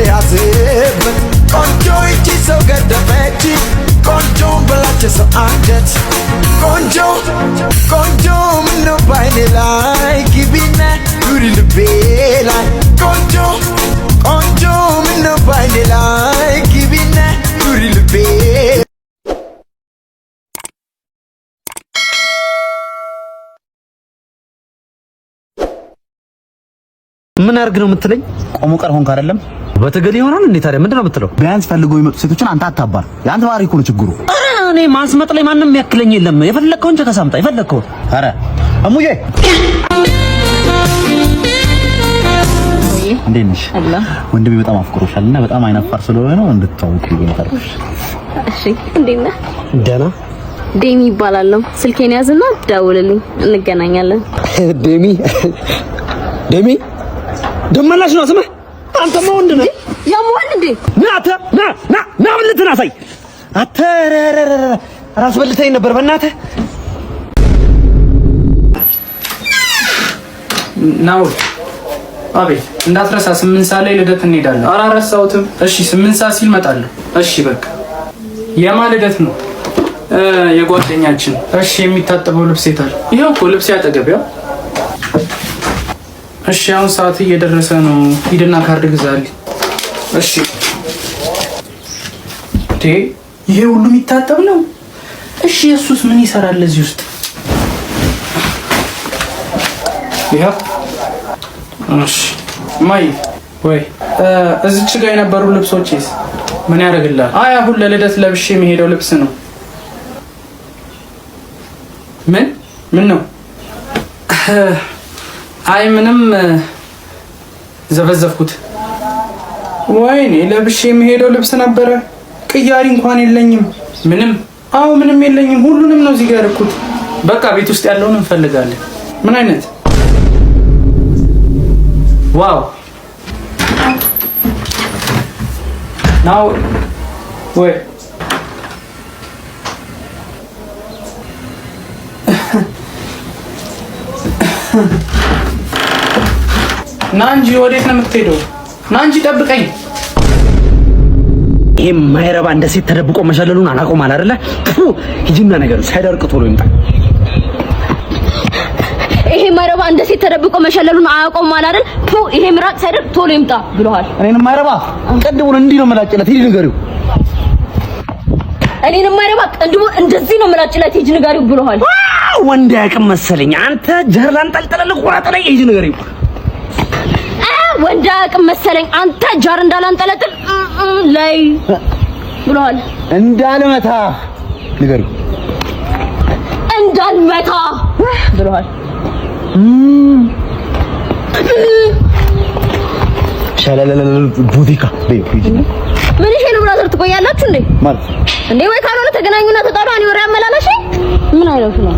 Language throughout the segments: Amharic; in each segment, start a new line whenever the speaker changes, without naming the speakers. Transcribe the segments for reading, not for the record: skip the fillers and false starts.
ያዝበት ቆንጆ እቺ ሰው ገደመች ቆንጆ በላች ሰው አንጀት ቆንጆ ቆንጆ ምነው ባይኔ ላይ ግቢና ኑሪ ልቤ ላይ ቆንጆ ቆንጆ ምነው ባይኔ ላይ ግቢና ኑሪ ልቤ
ምን አርግ ነው የምትለኝ?
ቆሞ ቀር ሆንክ አይደለም
በተገል ይሆናል እንዴ? ታዲያ ምንድነው የምትለው?
ቢያንስ ፈልገው የሚመጡ ሴቶችን አንተ አታባር። ያንተ ባህሪ እኮ ነው ችግሩ።
ኧረ እኔ ማስመጥ ላይ ማንንም ያክለኝ የለም። የፈለከውን ተከሳምጣ የፈለከውን።
ኧረ እሙዬ እንዴት ነሽ? ወንድሜ በጣም አፍቅሮሻልና በጣም አይናፋር ስለሆነ ነው እንድትታወቂ ይገኛልሽ።
እሺ እንዴት ነህ?
ደህና
ዴሚ ይባላለሁ። ስልኬን ያዝና ደውልልኝ እንገናኛለን።
ዴሚ ዴሚ ደመላሽ ነው ስማ። አንተ ወንድ ነህ
ያሟል እንዴ?
ና ብልትን አሳይ። ራስ በልተኝ ነበር በእናትህ።
ናው አቤት እንዳትረሳ 8 ሰዓት ላይ ልደት እንሄዳለን። ኧረ አልረሳሁትም። እሺ 8 ሰዓት ሲል እመጣለሁ። እሺ በቃ የማን ልደት ነው? የጓደኛችን። እሺ የሚታጠበው ልብስ የታል? ይኸው እኮ ልብስ ያጠገቢያ። እሺ አሁን ሰዓት እየደረሰ ነው። ሂድና ካርድ ግዛልኝ። እሺ ይሄ ሁሉ የሚታጠብ ነው? እሺ ኢየሱስ ምን ይሰራል እዚህ ውስጥ? ይሄ እሺ ማይ ወይ እዚች ጋር የነበሩ ልብሶችስ ምን ያደርግልሃል? አይ አሁን ለልደት ለብሼ የሚሄደው ልብስ ነው። ምን ነው? አይ ምንም ዘበዘፍኩት። ወይኔ ለብሼ የሚሄደው ልብስ ነበረ። ቅያሪ እንኳን የለኝም። ምንም የለኝም። ሁሉንም ነው እዚህ ጋር ያደረኩት። በቃ ቤት ውስጥ ያለውን እንፈልጋለን። ምን አይነት ዋው ናው ወይ ናንጂ ወዴት ነው የምትሄደው? ናንጂ ጠብቀኝ።
ይሄ ማይረባ እንደ ሴት ተደብቆ መሸለሉን አላቆማል አይደለ? ሂጂና ነገር ሳይደርቅ ቶሎ ይምጣ።
ይሄ ማይረባ እንደ ሴት ተደብቆ መሸለሉን አያቆማል አይደል? ይሄ ምራቅ ሳይደርቅ ቶሎ ይምጣ ብለዋል።
እኔንም ማይረባ ቀድሞን እንዲህ ነው መላጭለት። ሂጂ ንገሪው።
እኔንም ማይረባ ቀድሞን እንደዚህ ነው መላጭለት። ሂጂ ንገሪው ብለዋል።
ወንድ ያቅም መሰለኝ። አንተ ጀርላን ጠልጠለል ቆራጥ ላይ ሂጂ ንገሪው።
ወንድ ያቅም መሰለኝ። አንተ ጃር እንዳላንጠለጥል ላይ ብለዋል።
እንዳልመታ ንገሪው።
እንዳልመታ ብለዋል።
ሻላላላ ቡዲካ
ምን ይሄ ነው? ብራዘር ትቆያላችሁ እንዴ?
ማለት
እንዴ ወይ ካልሆነ ተገናኙና ተጣሉ። እኔ ወሬ አመላለሽ ምን አይነቱ ነው?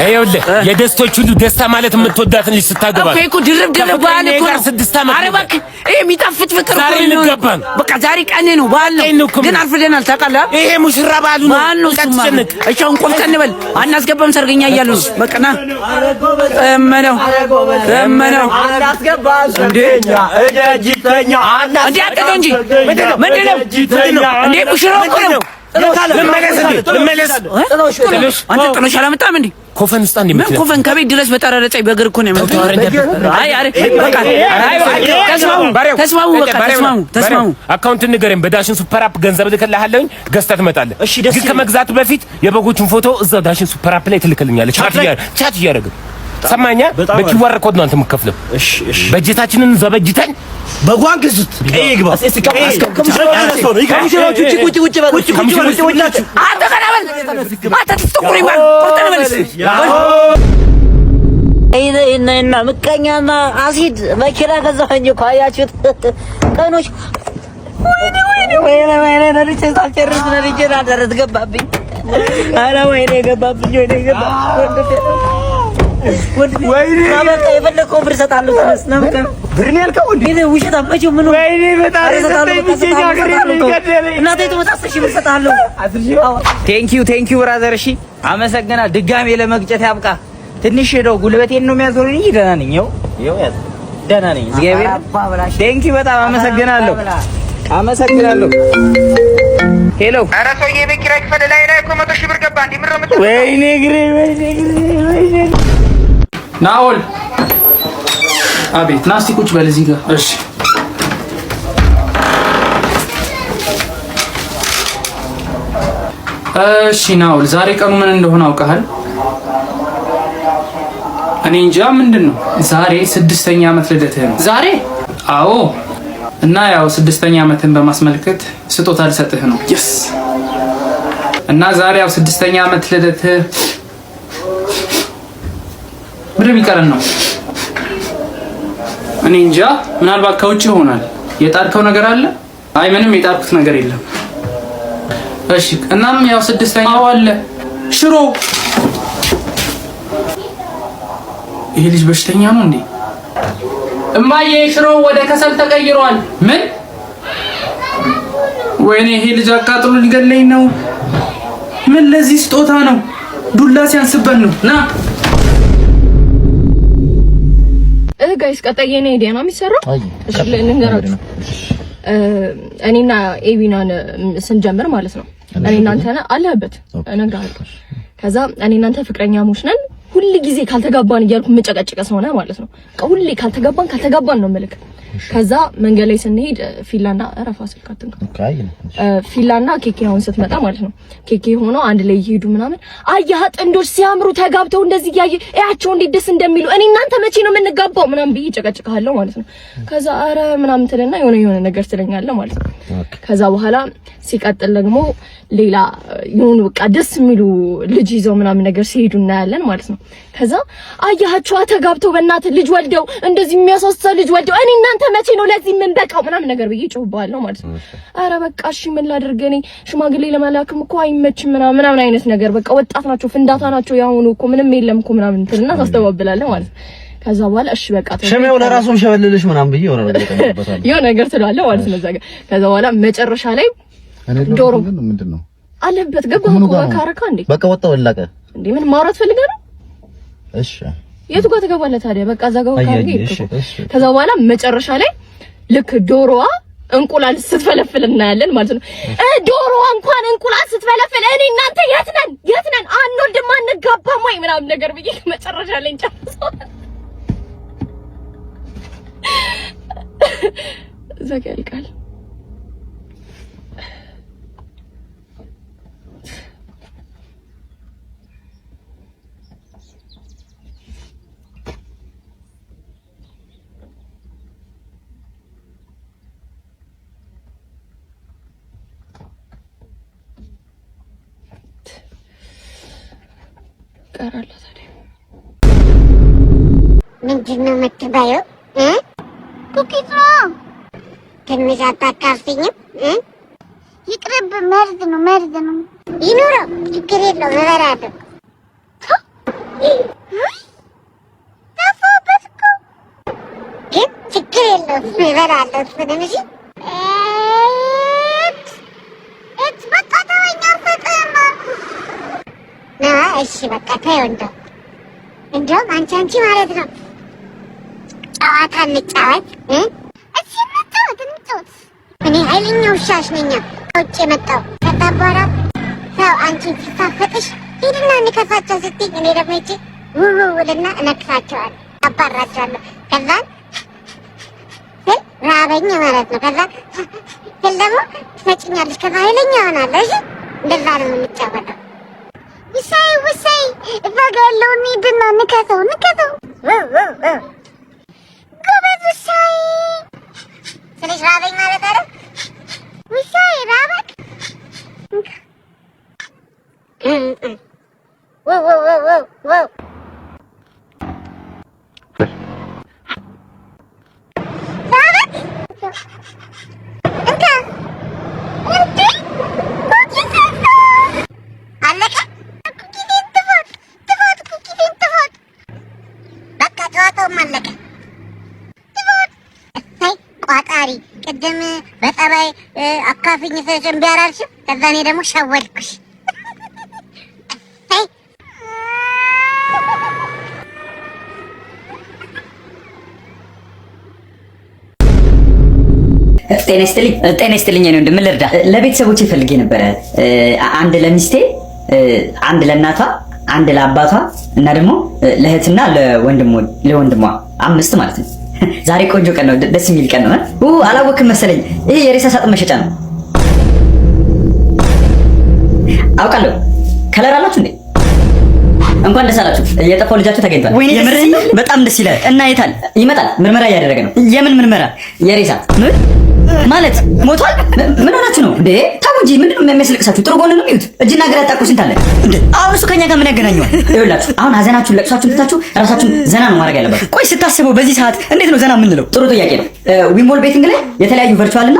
ይኸውልህ የደስቶች ሁሉ ደስታ ማለት የምትወዳትን ልጅ ስታገባ
እኮ ድርብ ባል እኮ ነው።
6 ዓመት
ኧረ እባክህ ይሄ የሚጣፍጥ ፍቅር
ዛሬ
እኮ ነው።
ልገባን
በቃ ዛሬ ቀኔ ነው ባል ነው። ግን አርፍደናል ታውቃለህ።
ይሄ ሙሽራ ባሉ ነው።
ቀጥጨንቅ እሺ አሁን ቆፍጠን በል አናስገባም። ሰርገኛ እያሉ ነው። በቃ ና እመነው
አናስገባም ሰርገኛ እደጅተኛ
እንዴ አትተው እንጂ ምንድነው እንዴ ሙሽራው እኮ ነው።
ልመለስ
አንተ ጥሎሽ አላመጣም እንዴ?
ኮፈን ውስጥ አንዴ መጥተህ
ኮፈን ከቤት ድረስ በጠረረጨኝ በእግር እኮ ነው የመጣው። አይ በቃ ተስማሙ።
አካውንት ንገረኝ። በዳሽን ሱፐር አፕ ገንዘብ ልከልሃለሁኝ ገዝተህ ትመጣለህ። ግን ከመግዛቱ በፊት የበጎቹን ፎቶ እዛው ዳሽን ሱፐር አፕ ላይ ትልክልኛለህ። ቻት እያደረግን ሰማኛ። በኪዋር ኮድ ነው አንተ የምትከፍለው። እሺ በጀታችንን ዘበጅተን
በጓን ግዙት። ቀይ ይግባ።
እና ምቀኛና አሲድ መኪና ገዛኸኝ እኮ አያችሁት? ቀኖች ወይኔ ነርቼ ሳልጨርስ ነርቼ ናደረት ገባብኝ። ኧረ ወይኔ ገባብኝ። ወይኔ በቃ የፈለከውን ብር እሰጥሃለሁ። ተነስ ነው በቃ ብር ነው ያልከው እንዴ? ውሸት አትመጪው። ምን ወይኔ በጣም እናቴ ተመጣጣሽ ብር እሰጥሃለሁ።
ቴንኪው ብራዘር። እሺ አመሰግናለሁ። ድጋሜ ለመግጨት ያብቃ። ትንሽ ሄደው ጉልበቴን ነው የሚያዞረኝ። ደህና ነኝ። ይኸው ያዝ
ደህና ነኝ እግዚአብሔር ቴንኪ በጣም አመሰግናለሁ። ሄሎ
ኧረ ሰውዬ ቤት ኪራይ ክፈል ላይ እኮ 100,000 ብር ገባ እንዴ ምሮ መጣ
ወይኔ ግሬ
ናኦል አቤት ናስቲ ቁጭ በል እዚህ ጋር እሺ እሺ ናኦል ዛሬ ቀኑ ምን እንደሆነ አውቀሃል? እኔ እንጃ ምንድነው ዛሬ 6ኛ ዓመት ልደትህ ነው ዛሬ አዎ እና ያው 6ኛ ዓመትን በማስመልከት ስጦታ ልሰጥህ ነው yes እና ዛሬ ያው 6ኛ ዓመት ልደትህ ምንም ይቀርን ነው እኔ እንጃ ምናልባት ከውጭ ይሆናል የጣርከው ነገር አለ አይ ምንም የጣርኩት ነገር የለም እሺ እናም ያው 6ኛው አለ ሽሮ ይሄ ልጅ በሽተኛ ነው እንዴ እማዬ ሽሮ ወደ ከሰል ተቀይሯል ምን ወይኔ ይሄ ልጅ አቃጥሎ ሊገለኝ ነው ምን ለዚህ ስጦታ ነው ዱላ ሲያንስበት ነው ና
ጋይስ ቀጣይ የኔ አይዲያ ነው የሚሰራው እሺ ልንገራችሁ እኔና ኤቢናን ስንጀምር ማለት ነው እኔ እናንተ አለበት እነግራለሁ ከዛ እኔ እናንተ ፍቅረኛሞች ነን ሁሉ ጊዜ ካልተጋባን እያልኩ መጨቀጨቀ ሆነ ማለት ነው ሁሉ ካልተጋባን ነው መልክ ከዛ መንገድ ላይ ስንሄድ ፊላና አረፋ ስልካትን ፊላና ኬኬውን ስትመጣ ማለት ነው ኬኬ ሆኖ አንድ ላይ ይሄዱ ምናምን አያህ ጥንዶች ሲያምሩ ተጋብተው እንደዚህ ያየ እያቸው እንዴት ደስ እንደሚሉ እኔ እናንተ መቼ ነው የምንጋባው ምናምን ብዬ ጨቀጨቀሃለሁ ማለት ነው ከዛ አረ ምናምን ትልና የሆነ ነገር ትለኛለህ ማለት ነው ከዛ በኋላ ሲቀጥል ደግሞ ሌላ የሆኑ በቃ ደስ የሚሉ ልጅ ይዘው ምናምን ነገር ሲሄዱ እናያለን ማለት ነው ከዛ አያቸው ተጋብተው በእናት ልጅ ወልደው እንደዚህ የሚያሳሳ ልጅ ወልደው እኔ እናንተ መቼ ነው ለዚህ ምን በቃው ምናምን ነገር ብዬ ጮህባለሁ ማለት ነው አረ በቃ እሺ ምን ላድርግ እኔ ሽማግሌ ለማላክም እኮ አይመችም ምናምን አይነት ነገር በቃ ወጣት ናቸው ፍንዳታ ናቸው ያሁኑ እኮ ምንም የለም እኮ ምናምን እንትና ታስተባብላለህ ማለት ነው ከዛ በኋላ እሺ በቃ
ሸሜው ለራሱም ሸበልልሽ ምናምን ብዬ ወራ ነገር ተቀበታለሁ
የሆነ ነገር ትላለህ ማለት ነው ከዛ በኋላ መጨረሻ ላይ ዶሮ
ምንድነው
አለበት ገባህ እኮ ካረካ እንዴ
በቃ ወጣው ለቀ
እንዴ ምን ማውራት ፈልገህ ነው
እሺ
የቱ ጋር ተገባለ ታዲያ በቃ ዘጋው ካርጌ ከዛ በኋላ መጨረሻ ላይ ልክ ዶሮዋ እንቁላል ስትፈለፍል እናያለን ማለት ነው ዶሮዋ እንኳን እንቁላል ስትፈለፍል እኔ እናንተ የት ነን አንወልድም አንጋባም ወይ ምናምን ነገር ብዬ መጨረሻ ላይ እንጨርሰው ዘጋልቃል ቀራላ ታዲያ
ምንድነው የምትበይው ኩኪስ ነው ትንሽ አታካፍኝም ይቅርብ መርዝ ነው ይኑረው ችግር የለውም እበላለሁ ተፋበት እኮ ግን ችግር የለውም እበላለሁ እሱንም እሺ በቃ ተወኝ አልሰጥህም እሺ በቃ ተይው እንደውም አንቺ ማለት ነው ጨዋታ እንጫወት እሺ እንጫወት እኔ ኃይለኛ ውሻሽ ነኝ ከውጭ የመጣው ከተባራ ሰው አንቺን ሲሳፈጥሽ ሂድና እንከሳቸው ስትይ እኔ ደግሞ እቺ ውልና እነክሳቸዋለሁ አባራቸዋለሁ ከዛ ራበኝ ማለት ነው ከዛ ደግሞ ትመጪኛለሽ ከዛ ኃይለኛ ሆናለሁ እሺ እንደዛ ነው የምንጫወተው ውሳይ እዛጋ ያለውን ሂድና ንከሰው ጎበዝ ውሳይ ስለሽ ራበኝ ማለት አይደል ውሳይ ራበክ ዋው ራበክ እንካ አለቀ ማለቀ ቋጣሪ ቅድም በጠባይ አካፍኝ ሰሽን ቢያራልሽ ከዛ እኔ ደግሞ ሸወልኩሽ
ጤና ይስጥልኝ ነው እንደምን ልርዳ? ለቤተሰቦቼ ፈልጌ ነበረ። አንድ ለሚስቴ፣ አንድ ለእናቷ፣ አንድ ለአባቷ እና ደግሞ ለእህትና ለወንድሟ 5 ማለት ነው። ዛሬ ቆንጆ ቀን ነው፣ ደስ የሚል ቀን ነው። አላወቅም መሰለኝ። ይሄ የሬሳ ሳጥን መሸጫ ነው። አውቃለሁ። ከለር አላችሁ እንዴ? እንኳን ደስ አላችሁ። የጠፋው ልጃችሁ ተገኝቷል። የምርህን ነው? በጣም ደስ ይላል። እና የታል? ይመጣል። ምርመራ እያደረገ ነው። የምን ምርመራ? የሬሳ ማለት ሞቷል? ምን ሆናችሁ ነው እንዴ? ታው እንጂ ምንድነው የሚያስለቅሳችሁ? ጥሩ ጎን ነው የሚዩት። እጅና እግር ያጣቁ ስንት አለ እንዴ? አሁን እሱ ከኛ ጋር ምን ያገናኘዋል? ይኸውላችሁ አሁን ሀዘናችሁን ለቅሷችሁን ትታችሁ ራሳችሁን ዘና ነው ማድረግ ያለባችሁ። ቆይ ስታስበው በዚህ ሰዓት እንዴት ነው ዘና የምንለው? ጥሩ ጥያቄ ነው። ዊምቦል ቤቲንግ ላይ የተለያዩ ቨርቹዋል እና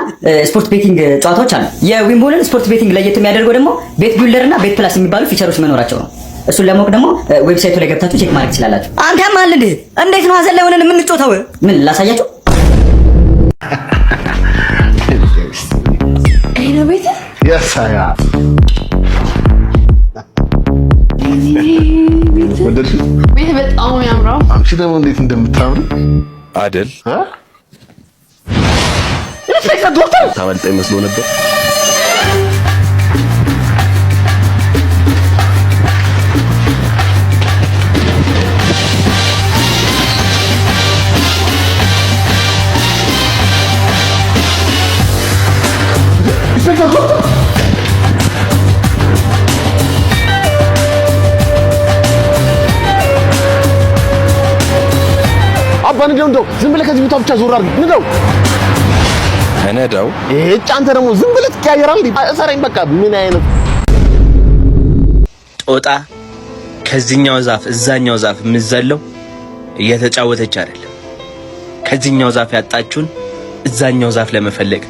ስፖርት ቤቲንግ ጨዋታዎች አሉ። የዊምቦልን ስፖርት ቤቲንግ ለየት የሚያደርገው ደግሞ ቤት ቢልደር እና ቤት ፕላስ የሚባሉ ፊቸሮች መኖራቸው ነው። እሱን ለማወቅ ደግሞ ዌብሳይቱ ላይ ገብታችሁ ቼክ ማድረግ ትችላላችሁ። አንተም አለ እንዴ? እንዴት ነው ሀዘን ላይ ሆነን የምንጮተው? ምን ላሳያችሁ?
ይሄ ነው ቤት?
Yes, I am.
ቤት በጣም ያምራው።
አንቺ ደግሞ እንዴት እንደምታምሪ
አይደል? ታመልጠኝ መስሎ ነበር።
አባ እንደው ዝም ብለህ ከዚህ ቦታ ብቻ ዞር አድርግ። ንደው
ከነዳው
አንተ ደግሞ ዝም ብለህ ትቀያየራለህ። እሰረኝ በቃ። ምን አይነት
ጦጣ ከዚህኛው ዛፍ እዛኛው ዛፍ የምዘለው እየተጫወተች አይደለም። ከዚህኛው ዛፍ ያጣችሁን እዛኛው ዛፍ ለመፈለግ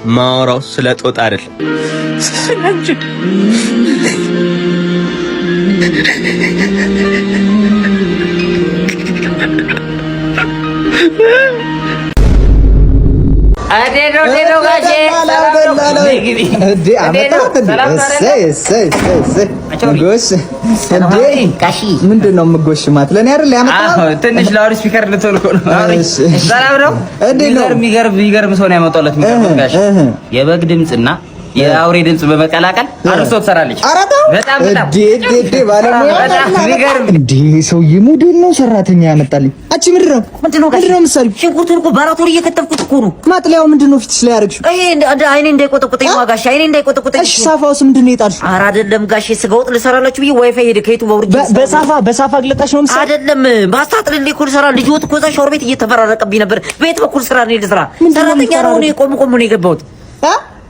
ማወራው ስለ ጦጣ አይደለም። ስለንቺ
አዴዶ ጋሼ
ምንድን ነው የምጎሽማት? ለእኔ አይደል ያመጣው?
ትንሽ ላውድ ስፒከር ልትልኮ ነው። ሰላም ነው። የሚገርም ሰው ነው ያመጣለት። የበግ ድምፅና የአውሬ ድምፅ በመቀላቀል አርሶ ትሰራለች። በጣም
ሰውዬ ሞዴል ነው ሰራተኛ ያመጣልኝ። አንቺ ምንድን ነው የምትሰሪው?
ሽንኩርቱን እኮ ባራቶሪ እየከተፍኩት እኮ ነው።
ማጥለያው ምንድን ነው ፊትሽ ላይ ያደረግሽው?
አይኔ እንዳይቆጠቁጠኝ ጋሼ፣ አይኔ እንዳይቆጠቁጠኝ።
እሺ ሳፋውስ ምንድን ነው የጣልሽው?
ኧረ አይደለም ጋሼ፣ ስጋ ወጥ ልሰራላችሁ ብዬ ዋይፋይ ሄደ ከየቱ በውርጅ
በሳፋ ግለጣሽ ነው የምትሰሪው?
አይደለም ባስታጥልልኝ እኮ ልሰራ። ልጅ ወጥ እኮ እዛ ሻወር ቤት እየተፈራረቀብኝ ነበር። ቤት በኩል ስራ ነው ልስራ። ሰራተኛ ነው እኔ ቆም ነው የገባሁት።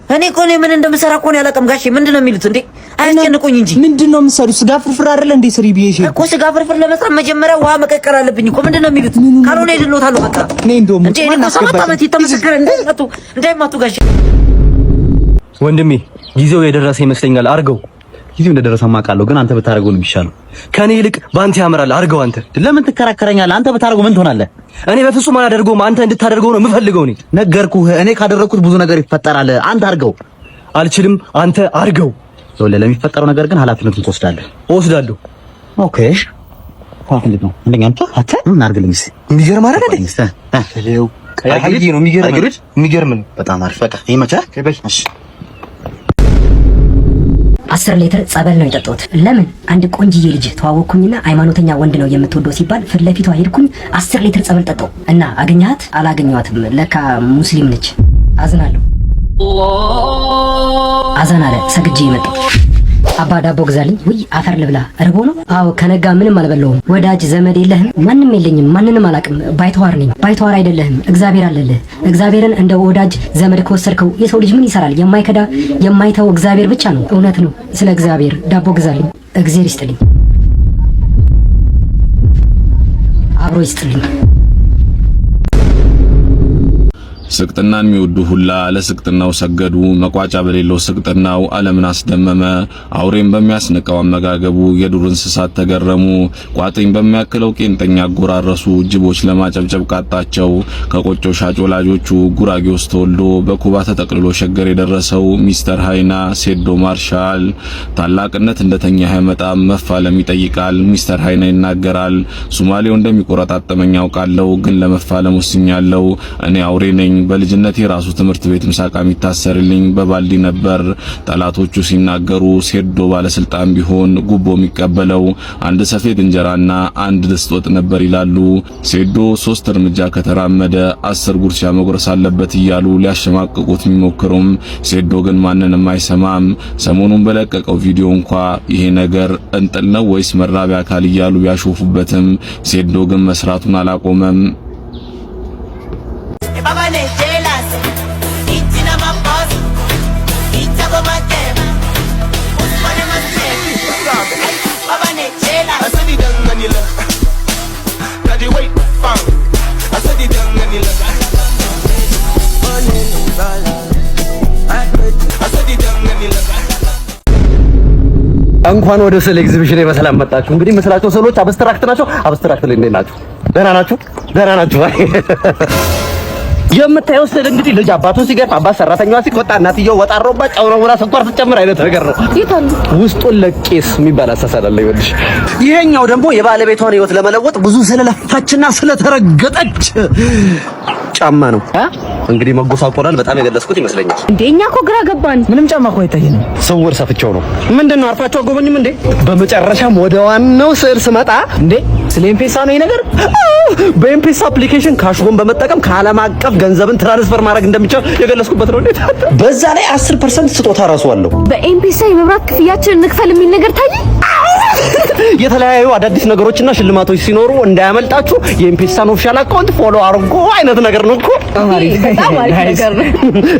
እኔ እኮ ምን እንደምሰራ እኮ ነው ያላቀም ጋሼ። ምንድን ነው የሚሉት እንዴ? አያስጨንቁኝ እንጂ።
ምንድን ነው የምትሰሪው? ስጋ ፍርፍር አይደለ እንዴ? ስሪ ብዬሽ
እኮ ስጋ ፍርፍር ለመስራት መጀመሪያ ውሃ መቀቀል አለብኝ እኮ። ምንድን ነው የሚሉት? ካልሆነ ይድሎታለሁ በቃ።
እኔ እንደውም
እንዴ እኔ ሰባት ዓመት የተመሰከረ እንዳይማቱ ጋሼ።
ወንድሜ ጊዜው የደረሰ ይመስለኛል። አርገው። ጊዜው እንደደረሰ ማውቃለሁ፣ ግን አንተ ብታረገው ነው የሚሻለው። ከኔ ይልቅ ባንተ ያምራል። አርገው። አንተ
ለምን ትከራከረኛለህ? አንተ ብታረገው ምን ትሆናለህ?
እኔ በፍጹም አላደርገውም። አንተ እንድታደርገው ነው የምፈልገው። እኔ
ነገርኩህ። እኔ ካደረኩት ብዙ ነገር ይፈጠራል። አንተ አርገው።
አልችልም። አንተ አርገው።
ለሚፈጠረው ነገር ግን ኃላፊነቱን ትወስዳለህ።
እወስዳለሁ።
ኦኬ። እንዴት ነው እንደኛ አንተ ምን አርግልኝ እስኪ።
የሚገርም አይደል እንዴ? ቀያይ ነው። የሚገርም ነው።
በጣም አሪፍ። በቃ ይመቻል። እሺ
10 ሊትር ጸበል ነው የጠጣሁት። ለምን? አንድ ቆንጅዬ ልጅ ተዋወቅኩኝና ሃይማኖተኛ ወንድ ነው የምትወደው ሲባል ፊት ለፊቷ ሄድኩኝ። 10 ሊትር ጸበል ጠጣሁ እና አገኘሃት? አላገኘኋትም። ለካ ሙስሊም ነች። አዝናለሁ። አዛን አለ ሰግጄ መጣሁ። አባ ዳቦ ግዛልኝ። ውይ አፈር ልብላ። እርቦ ነው? አዎ ከነጋ ምንም አልበላሁም። ወዳጅ ዘመድ የለህም? ማንም የለኝም። ማንንም አላውቅም። ባይተዋር ነኝ። ባይተዋር አይደለህም፣ እግዚአብሔር አለልህ። እግዚአብሔርን እንደ ወዳጅ ዘመድ ከወሰድከው የሰው ልጅ ምን ይሰራል? የማይከዳ የማይተው እግዚአብሔር ብቻ ነው። እውነት ነው። ስለ እግዚአብሔር ዳቦ ግዛልኝ። እግዚአብሔር ይስጥልኝ። አብሮ ይስጥልኝ።
ስቅጥናን የሚወዱ ሁላ ለስቅጥናው ሰገዱ። መቋጫ በሌለው ስቅጥናው ዓለምን አስደመመ። አውሬን በሚያስንቀው አመጋገቡ የዱር እንስሳት ተገረሙ። ቋጥኝ በሚያክለው ቄንጠኛ አጎራረሱ። ጅቦች ለማጨብጨብ ቃጣቸው። ከቆጮ ሻጭ ወላጆቹ ጉራጌ ውስጥ ተወልዶ በኩባ ተጠቅልሎ ሸገር የደረሰው ሚስተር ሃይና ሴዶ ማርሻል ታላቅነት እንደተኛ አይመጣም፣ መፋለም ይጠይቃል። ሚስተር ሃይና ይናገራል። ሶማሌው እንደሚቆረጣጠመኝ አውቃለሁ፣ ግን ለመፋለም ወስኛለሁ። እኔ አውሬ ነኝ በልጅነቴ ራሱ ትምህርት ቤት ምሳቃ የሚታሰርልኝ በባልዲ ነበር። ጠላቶቹ ሲናገሩ ሴዶ ባለስልጣን ቢሆን ጉቦ የሚቀበለው አንድ ሰፌድ እንጀራና አንድ ድስት ወጥ ነበር ይላሉ። ሴዶ 3 እርምጃ ከተራመደ 10 ጉርሻ መጉረስ አለበት እያሉ ሊያሸማቅቁት የሚሞክሩም ሴዶ ግን ማንንም አይሰማም። ሰሞኑን በለቀቀው ቪዲዮ እንኳ ይሄ ነገር እንጥል ነው ወይስ መራቢያ አካል እያሉ ቢያሾፉበትም ሴዶ ግን መስራቱን አላቆመም።
እንኳን ወደ ስዕል ኤግዚቢሽን በሰላም መጣችሁ። እንግዲህ መስላቸው ስዕሎች አብስትራክት ናቸው። አብስትራክት ላይ እንዴት ናችሁ? ደህና ናችሁ? ደህና ናችሁ? የምታየው ስዕል እንግዲህ ልጅ አባቱን ሲገርፍ አባት ሰራተኛዋ ሲቆጣ እናትየው ወጥ አሮባት ጨው ነው ብላ ስኳር ስትጨምር አይነት ነገር ነው። ውስጡን ለቄስ የሚባል አሳሳል አለ ይወድሽ። ይሄኛው ደግሞ የባለቤቷን ህይወት ለመለወጥ ብዙ ስለለፋችና ስለተረገጠች ጫማ ነው። እንግዲህ መጎሳቆላል በጣም የገለጽኩት ይመስለኛል።
እንደኛ እኮ ግራ ገባን።
ምንም ጫማ እኮ አይታየንም። ስውር ሰፍቼው ነው። ምንድነው አርፋችሁ አጎበኝም እንዴ? በመጨረሻም ወደ ዋናው ስዕል ስመጣ እንዴ ስለ ኤምፔሳ ነው ይሄ ነገር። በኤምፔሳ አፕሊኬሽን ካሽጎን በመጠቀም ከዓለም አቀፍ ገንዘብን ትራንስፈር ማድረግ እንደሚቻል የገለጽኩበት ነው። እንዴ በዛ ላይ 10% ስጦታ ራሱ አለው።
በኤምፔሳ የመብራት ክፍያችን እንክፈል የሚል ነገር ታየ።
የተለያዩ አዳዲስ ነገሮችና ሽልማቶች ሲኖሩ እንዳያመልጣችሁ የኤምፔሳን ኦፊሻል አካውንት ፎሎ አድርጎ አይነት ነገር ነው እኮ። በጣም አሪፍ ነገር ነው።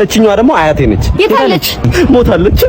እቺኛዋ ደግሞ አያቴ ነች። የታለች? ሞታለች።